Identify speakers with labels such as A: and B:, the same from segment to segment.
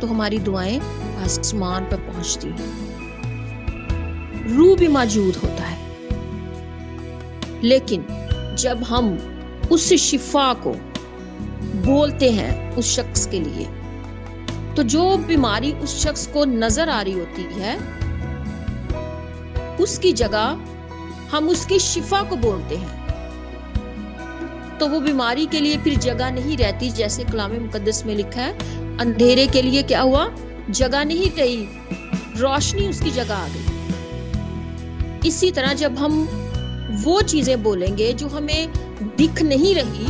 A: تو ہماری دعائیں آسمان پر پہنچتی ہیں، روح بھی موجود ہوتا ہے۔ لیکن جب ہم اس شفا کو بولتے ہیں اس شخص کے لیے، تو جو بیماری اس شخص کو نظر آ رہی ہوتی ہے، اس کی جگہ ہم اس کی شفا کو بولتے ہیں، تو وہ بیماری کے لیے پھر جگہ نہیں رہتی۔ جیسے کلام مقدس میں لکھا ہے، اندھیرے کے لیے کیا ہوا؟ جگہ نہیں رہی، روشنی اس کی جگہ آ گئی۔ اسی طرح جب ہم وہ چیزیں بولیں گے جو ہمیں دکھ نہیں رہی،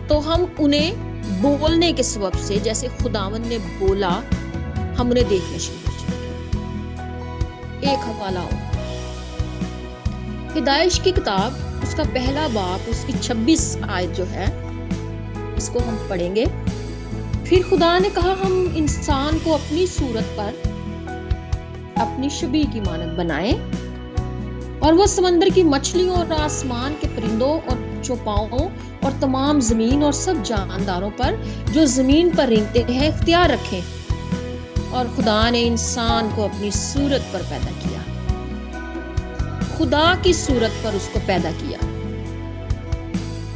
A: تو ہم انہیں بولنے کے سبب سے، جیسے خداوند نے بولا، ہم انہیں دیکھنا شروع کر جائیں۔ ایک حوالہ ہو ہدایش کی کتاب، اس کا پہلا باب، اس کی 26 آیت جو ہے، اس کو ہم پڑھیں گے۔ پھر خدا نے کہا، ہم انسان کو اپنی صورت پر اپنی شبیہ کی مانند بنائیں، اور وہ سمندر کی مچھلیوں اور آسمان کے پرندوں اور چوپاؤں اور تمام زمین اور سب جانداروں پر جو زمین پر رینگتے ہیں اختیار رکھیں۔ اور خدا نے انسان کو اپنی صورت پر پیدا کیا، خدا کی صورت پر اس کو پیدا کیا،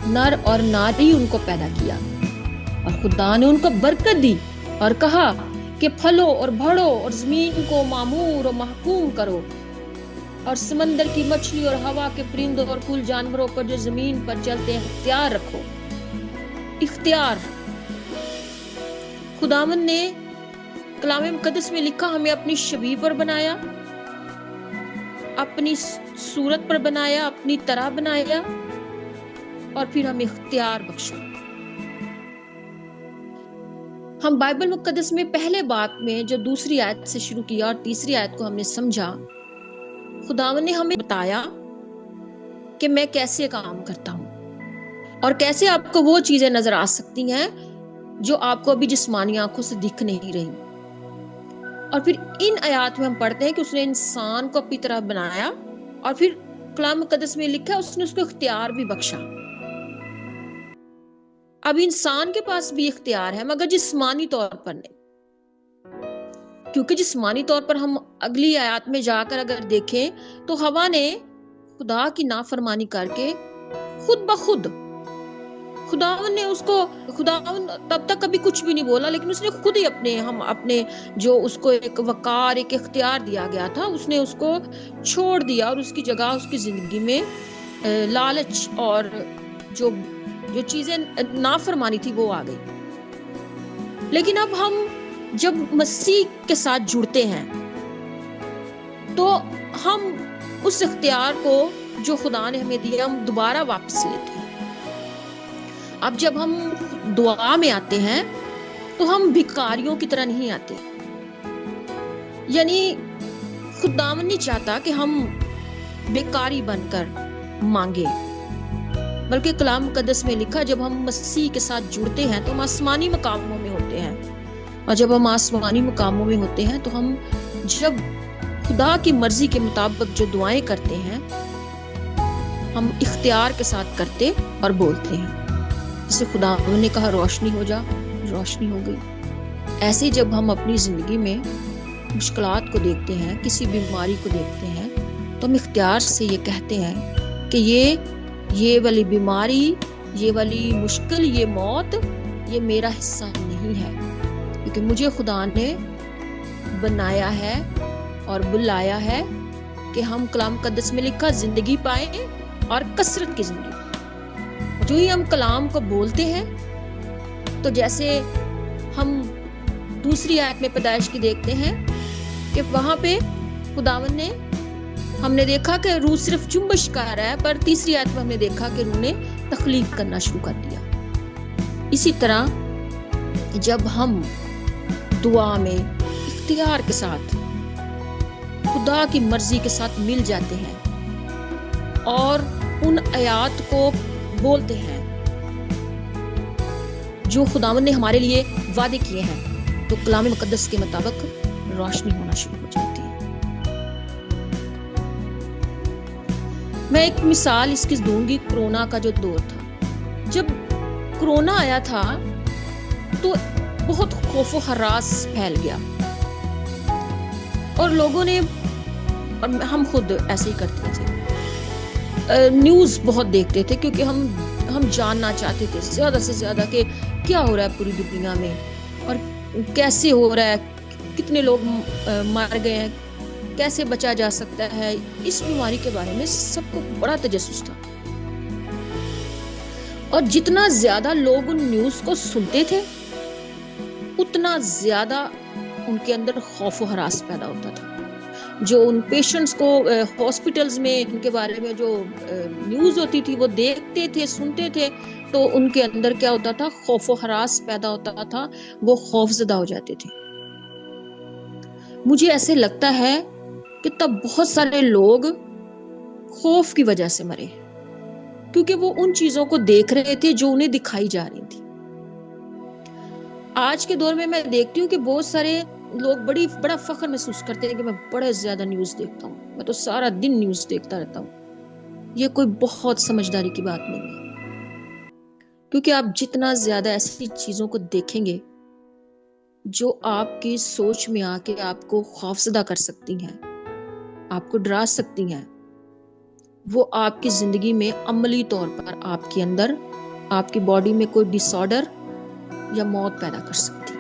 A: نر اور ناری ان کو پیدا کیا۔ اور خدا نے ان کو برکت دی اور کہا کہ پھلو اور بڑھو اور زمین کو معمور اور محکوم کرو، اور سمندر کی مچھلی اور ہوا کے پرندوں اور کل جانوروں پر جو زمین پر چلتے ہیں اختیار رکھو۔ اختیار خداوند نے کلام مقدس میں لکھا، ہمیں اپنی شبیہ پر بنایا، اپنی صورت پر بنایا، اپنی طرح بنایا، اور پھر ہمیں اختیار بخشا۔ ہم بائبل مقدس میں پہلے باب میں جو دوسری آیت سے شروع کیا اور تیسری آیت کو ہم نے سمجھا، خداوند نے ہمیں بتایا کہ میں کیسے کام کرتا ہوں اور کیسے آپ کو وہ چیزیں نظر آ سکتی ہیں جو آپ کو ابھی جسمانی آنکھوں سے دکھ نہیں رہی۔ اور پھر ان آیات میں ہم پڑھتے ہیں کہ اس نے انسان کو اپنی طرح بنایا، اور پھر کلام مقدس میں لکھا ہے اس نے اس کو اختیار بھی بخشا۔ اب انسان کے پاس بھی اختیار ہے، مگر جسمانی طور پر نہیں، کیونکہ جسمانی طور پر ہم اگلی آیات میں جا کر اگر دیکھیں تو ہوا نے خدا کی نافرمانی کر کے خود بخود، خداوند نے اس کو، خداوند تب تک کبھی کچھ بھی نہیں بولا، لیکن اس نے خود ہی اپنے جو اس کو ایک وقار، ایک اختیار دیا گیا تھا، اس نے اس کو چھوڑ دیا، اور اس کی جگہ اس کی زندگی میں لالچ اور جو چیزیں نافرمانی تھی وہ آ گئی۔ لیکن اب ہم جب مسیح کے ساتھ جڑتے ہیں تو ہم اس اختیار کو جو خدا نے ہمیں دیا ہم دوبارہ واپس لیتے ہیں۔ اب جب ہم دعا میں آتے ہیں تو ہم بھکاریوں کی طرح نہیں آتے، یعنی خداوند نہیں چاہتا کہ ہم بیکاری بن کر مانگے، بلکہ کلام مقدس میں لکھا جب ہم مسیح کے ساتھ جڑتے ہیں تو ہم آسمانی مقاموں میں ہوتے ہیں، اور جب ہم آسمانی مقاموں میں ہوتے ہیں تو ہم جب خدا کی مرضی کے مطابق جو دعائیں کرتے ہیں ہم اختیار کے ساتھ کرتے اور بولتے ہیں۔ جسے خدا نے کہا روشنی ہو جا، روشنی ہو گئی۔ ایسے جب ہم اپنی زندگی میں مشکلات کو دیکھتے ہیں، کسی بیماری کو دیکھتے ہیں، تو ہم اختیار سے یہ کہتے ہیں کہ یہ والی بیماری، یہ والی مشکل، یہ موت، یہ میرا حصہ نہیں ہے، کیونکہ مجھے خدا نے بنایا ہے اور بلایا ہے کہ ہم کلام مقدس میں لکھا زندگی پائیں اور کثرت کی زندگی۔ جو ہی ہم کلام کو بولتے ہیں تو جیسے ہم دوسری آیت میں پیدائش کی دیکھتے ہیں کہ وہاں پہ خداوند نے، ہم نے دیکھا کہ روح صرف جنبش کر رہا ہے، پر تیسری آیت میں ہم نے دیکھا کہ روح نے تخلیق کرنا شروع کر دیا۔ اسی طرح جب ہم دعا میں اختیار کے ساتھ خدا کی مرضی کے ساتھ مل جاتے ہیں اور ان آیات کو بولتے ہیں جو خداوند نے ہمارے لیے وعدے کیے ہیں، تو کلام مقدس کے مطابق روشنی ہونا شروع ہو جاتی ہے۔ میں ایک مثال اس کی دوں گی، کرونا کا جو دور تھا۔ جب کرونا آیا تھا تو بہت خوف و ہراس پھیل گیا، اور لوگوں نے، اور ہم خود ایسے ہی کرتے تھے، نیوز بہت دیکھتے تھے، کیونکہ ہم جاننا چاہتے تھے زیادہ سے زیادہ کہ کیا ہو رہا ہے پوری دنیا میں، اور کیسے ہو رہا ہے، کتنے لوگ مر گئے ہیں، کیسے بچا جا سکتا ہے۔ اس بیماری کے بارے میں سب کو بڑا تجسس تھا، اور جتنا زیادہ لوگ ان نیوز کو سنتے تھے اتنا زیادہ ان کے اندر خوف و ہراس پیدا ہوتا تھا۔ جو ان پیشنٹس کو ہاسپٹلز میں ان کے بارے میں جو نیوز ہوتی تھی وہ دیکھتے تھے، سنتے تھے، تو ان کے اندر کیا ہوتا تھا، خوف و ہراس پیدا ہوتا تھا، وہ خوف زدہ ہو جاتے تھے۔ مجھے ایسے لگتا ہے کہ تب بہت سارے لوگ خوف کی وجہ سے مرے، کیونکہ وہ ان چیزوں کو دیکھ رہے تھے جو انہیں دکھائی جا رہی تھی۔ آج کے دور میں دیکھتی ہوں کہ بہت سارے لوگ بڑا فخر محسوس کرتے ہیں کہ میں بڑے زیادہ نیوز دیکھتا ہوں، میں تو سارا دن نیوز دیکھتا رہتا ہوں۔ یہ کوئی بہت سمجھداری کی بات نہیں ہے، کیونکہ آپ جتنا زیادہ ایسی چیزوں کو دیکھیں گے جو آپ کی سوچ میں آ کے آپ کو خوفزدہ کر سکتی ہیں، آپ کو ڈرا سکتی ہیں، وہ آپ کی زندگی میں عملی طور پر آپ کے اندر، آپ کی باڈی میں کوئی ڈس آرڈر یا موت پیدا کر سکتی۔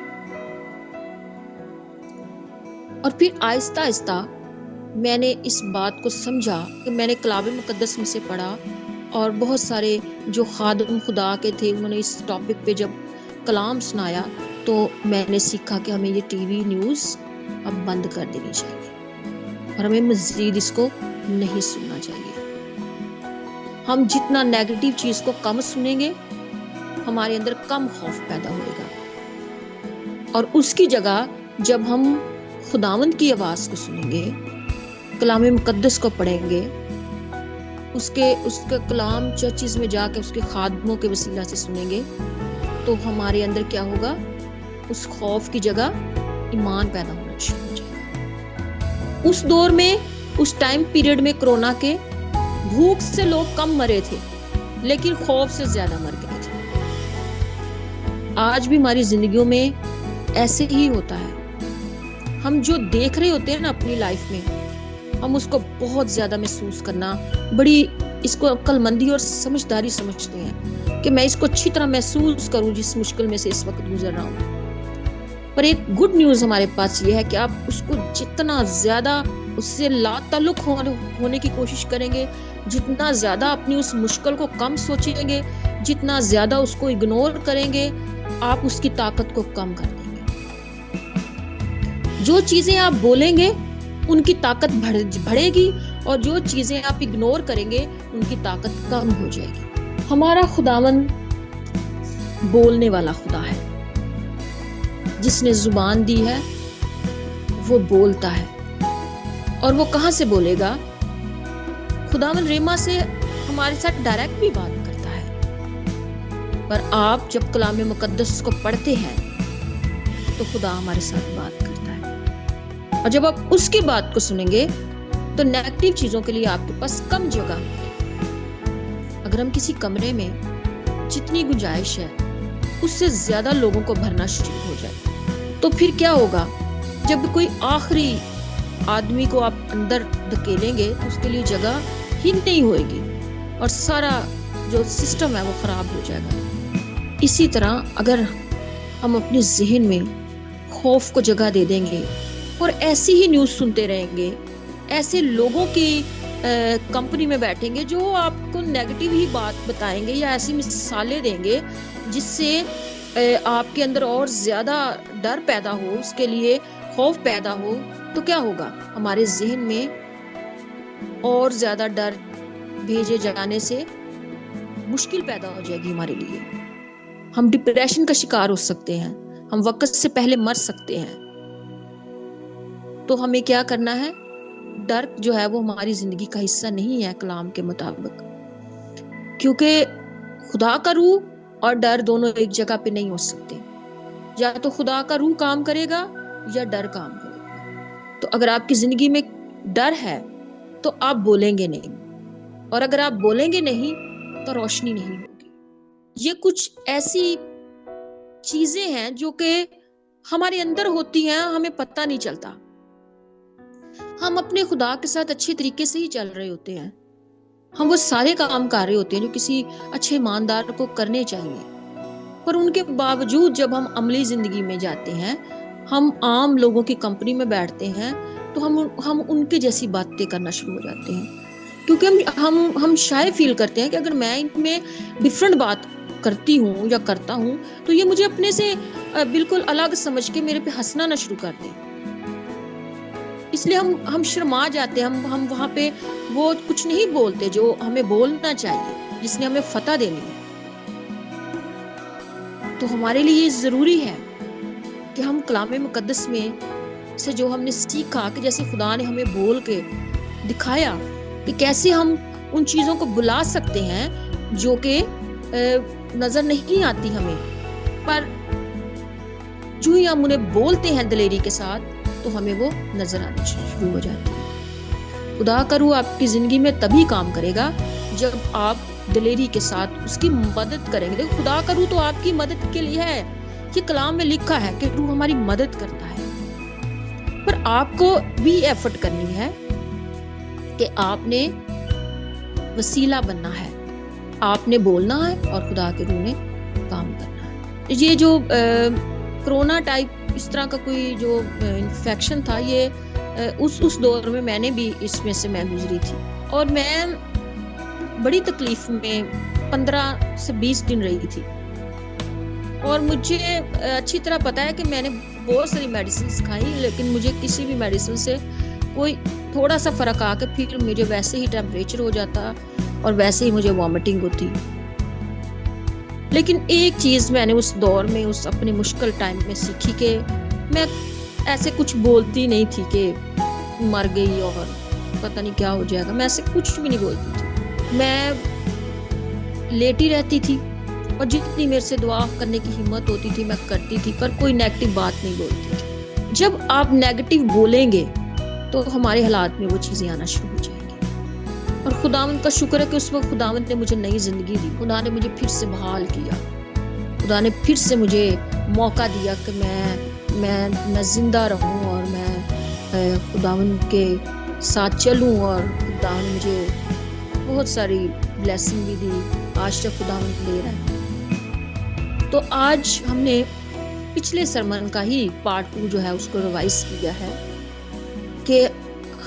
A: اور پھر آہستہ آہستہ میں نے اس بات کو سمجھا کہ میں نے کلام مقدس میں سے پڑھا، اور بہت سارے جو خادم خدا کے تھے انہوں نے اس ٹاپک پہ جب کلام سنایا تو میں نے سیکھا کہ ہمیں یہ ٹی وی نیوز اب بند کر دینی چاہیے، اور ہمیں مزید اس کو نہیں سننا چاہیے۔ ہم جتنا نیگیٹو چیز کو کم سنیں گے ہمارے اندر کم خوف پیدا ہوئے گا، اور اس کی جگہ جب ہم خداوند کی آواز کو سنیں گے، کلام مقدس کو پڑھیں گے، اس کا کلام چرچز میں جا کے اس کے خادموں کے وسیلہ سے سنیں گے، تو ہمارے اندر کیا ہوگا، اس خوف کی جگہ ایمان پیدا ہونا شروع ہو جائے گا۔ اس دور میں، اس ٹائم پیریڈ میں کرونا کے، بھوک سے لوگ کم مرے تھے لیکن خوف سے زیادہ مر گئے تھے۔ آج بھی ہماری زندگیوں میں ایسے ہی ہوتا ہے، ہم جو دیکھ رہے ہوتے ہیں نا اپنی لائف میں، ہم اس کو بہت زیادہ محسوس کرنا، بڑی اس کو عقل مندی اور سمجھداری سمجھتے ہیں کہ میں اس کو اچھی طرح محسوس کروں جس مشکل میں سے اس وقت گزر رہا ہوں۔ پر ایک گڈ نیوز ہمارے پاس یہ ہے کہ آپ اس کو جتنا زیادہ اس سے لا تعلق ہونے کی کوشش کریں گے، جتنا زیادہ اپنی اس مشکل کو کم سوچیں گے، جتنا زیادہ اس کو اگنور کریں گے، آپ اس کی طاقت کو کم کر دیں گے۔ جو چیزیں آپ بولیں گے ان کی طاقت بڑھے گی، اور جو چیزیں آپ اگنور کریں گے ان کی طاقت کم ہو جائے گی۔ ہمارا خداوند بولنے والا خدا ہے، جس نے زبان دی ہے وہ بولتا ہے، اور وہ کہاں سے بولے گا؟ خداوند ریما سے ہمارے ساتھ ڈائریکٹ بھی بات کرتا ہے، پر آپ جب کلام مقدس کو پڑھتے ہیں تو خدا ہمارے ساتھ بات کرتا ہے، اور جب آپ اس کی بات کو سنیں گے تو نیگیٹو چیزوں کے لیے آپ کے پاس کم جگہ ہے۔ اگر ہم کسی کمرے میں جتنی گنجائش ہے اس سے زیادہ لوگوں کو بھرنا شروع ہو جائے تو پھر کیا ہوگا؟ جب کوئی آخری آدمی کو آپ اندر دھکیلیں گے تو اس کے لیے جگہ ہی نہیں ہوئے گی، اور سارا جو سسٹم ہے وہ خراب ہو جائے گا۔ اسی طرح اگر ہم اپنے ذہن میں خوف کو جگہ دے دیں گے اور ایسی ہی نیوز سنتے رہیں گے، ایسے لوگوں کی کمپنی میں بیٹھیں گے جو آپ کو نیگیٹو ہی بات بتائیں گے یا ایسی مثالیں دیں گے جس سے آپ کے اندر اور زیادہ ڈر پیدا ہو، اس کے لیے خوف پیدا ہو، تو کیا ہوگا؟ ہمارے ذہن میں اور زیادہ ڈر بھیجے جانے سے مشکل پیدا ہو جائے گی ہمارے لیے۔ ہم ڈپریشن کا شکار ہو سکتے ہیں، ہم وقت سے پہلے مر سکتے ہیں۔ تو ہمیں کیا کرنا ہے؟ ڈر جو ہے وہ ہماری زندگی کا حصہ نہیں ہے کلام کے مطابق، کیونکہ خدا کا روح اور ڈر دونوں ایک جگہ پہ نہیں ہو سکتے۔ یا تو خدا کا روح کام کرے گا یا ڈر کام کرے گا۔ تو اگر آپ کی زندگی میں ڈر ہے تو آپ بولیں گے نہیں، اور اگر آپ بولیں گے نہیں تو روشنی نہیں ہوگی۔ یہ کچھ ایسی چیزیں ہیں جو کہ ہمارے اندر ہوتی ہیں، ہمیں پتہ نہیں چلتا. ہم اپنے خدا کے ساتھ اچھے طریقے سے ہی چل رہے ہوتے ہیں، ہم وہ سارے کام کر رہے ہوتے ہیں جو کسی اچھے ایماندار کو کرنے چاہیے، پر ان کے باوجود جب ہم عملی زندگی میں جاتے ہیں، ہم عام لوگوں کی کمپنی میں بیٹھتے ہیں، تو ہم ان کے جیسی باتیں کرنا شروع ہو جاتے ہیں، کیونکہ ہم شاید فیل کرتے ہیں کہ اگر میں ان میں ڈفرنٹ بات کرتی ہوں یا کرتا ہوں تو یہ مجھے اپنے سے بالکل الگ سمجھ کے میرے پہ ہنسنا نہ شروع کر دیں. اس لیے ہم شرما جاتے ہیں، ہم وہاں پہ وہ کچھ نہیں بولتے جو ہمیں بولنا چاہیے، جس نے ہمیں فتح دینی ہے. تو ہمارے لیے یہ ضروری ہے کہ ہم کلام مقدس میں سے جو ہم نے سیکھا، کہ جیسے خدا نے ہمیں بول کے دکھایا کہ کیسے ہم ان چیزوں کو بلا سکتے ہیں جو کہ نظر نہیں آتی ہمیں، پر جو ہی ہم انہیں بولتے ہیں دلیری کے ساتھ تو ہمیں وہ نظر آنا شروع ہو جاتی ہے. خدا کا روح آپ کی زندگی میں تبھی کام کرے گا جب آپ دلیری کے ساتھ اس کی مدد کریں گے. خدا کا روح تو آپ کی مدد کے لیے ہے، یہ کلام میں لکھا ہے کہ روح ہماری مدد کرتا ہے، پر آپ کو بھی ایفرٹ کرنی ہے کہ آپ نے وسیلہ بننا ہے، آپ نے بولنا ہے اور خدا کے روح نے کام کرنا ہے. یہ جو کرونا ٹائپ اس طرح کا کوئی جو انفیکشن تھا، یہ اس دور میں میں نے بھی اس میں سے میں گزری تھی، اور میں بڑی تکلیف میں 15 سے 20 دن رہی تھی، اور مجھے اچھی طرح پتا ہے کہ میں نے بہت ساری میڈیسنز کھائی، لیکن مجھے کسی بھی میڈیسن سے کوئی تھوڑا سا فرق آ کے پھر مجھے ویسے ہی ٹیمپریچر ہو جاتا اور ویسے ہی مجھے وامٹنگ ہوتی. لیکن ایک چیز میں نے اس دور میں، اس اپنے مشکل ٹائم میں سیکھی کہ میں ایسے کچھ بولتی نہیں تھی کہ مر گئی اور پتہ نہیں کیا ہو جائے گا، میں ایسے کچھ بھی نہیں بولتی تھی. میں لیٹی رہتی تھی اور جتنی میرے سے دعا کرنے کی ہمت ہوتی تھی میں کرتی تھی، پر کوئی نیگیٹو بات نہیں بولتی تھی. جب آپ نیگیٹو بولیں گے تو ہمارے حالات میں وہ چیزیں آنا شروع ہو جائیں گی. اور خداوند کا شکر ہے کہ اس وقت خداوند نے مجھے نئی زندگی دی، خدا نے مجھے پھر سے بحال کیا، خدا نے پھر سے مجھے موقع دیا کہ میں زندہ رہوں اور میں خداوند کے ساتھ چلوں، اور خدا نے مجھے بہت ساری بلیسنگ بھی دی. آج تک خداوند دے رہا ہے. تو آج ہم نے پچھلے سرمن کا ہی پارٹ 2 جو ہے اس کو ریوائز کیا ہے کہ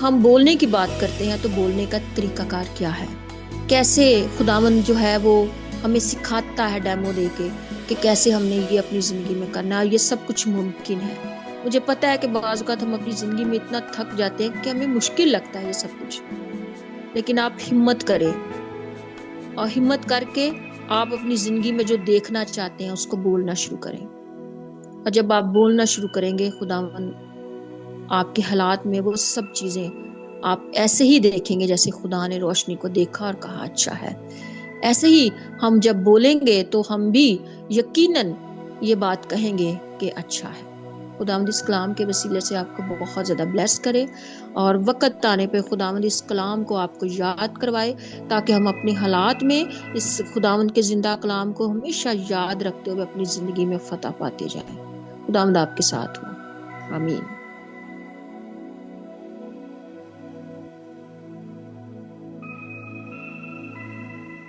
A: ہم بولنے کی بات کرتے ہیں تو بولنے کا طریقہ کار کیا ہے، کیسے خداوند جو ہے وہ ہمیں سکھاتا ہے ڈیمو دے کے کہ کیسے ہم نے یہ اپنی زندگی میں کرنا ہے. اور یہ سب کچھ ممکن ہے. مجھے پتہ ہے کہ بعض اوقات ہم اپنی زندگی میں اتنا تھک جاتے ہیں کہ ہمیں مشکل لگتا ہے یہ سب کچھ، لیکن آپ ہمت کریں، اور ہمت کر کے آپ اپنی زندگی میں جو دیکھنا چاہتے ہیں اس کو بولنا شروع کریں. اور جب آپ بولنا شروع کریں گے، خداوند آپ کے حالات میں وہ سب چیزیں آپ ایسے ہی دیکھیں گے جیسے خدا نے روشنی کو دیکھا اور کہا اچھا ہے. ایسے ہی ہم جب بولیں گے تو ہم بھی یقیناً یہ بات کہیں گے کہ اچھا ہے. خداوند اس کلام کے وسیلے سے آپ کو بہت زیادہ بلیس کرے، اور وقت آنے پہ خداوند اس کلام کو آپ کو یاد کروائے تاکہ ہم اپنے حالات میں اس خداوند کے زندہ کلام کو ہمیشہ یاد رکھتے ہوئے اپنی زندگی میں فتح پاتے جائیں. خداوند آپ کے ساتھ ہو. آمین.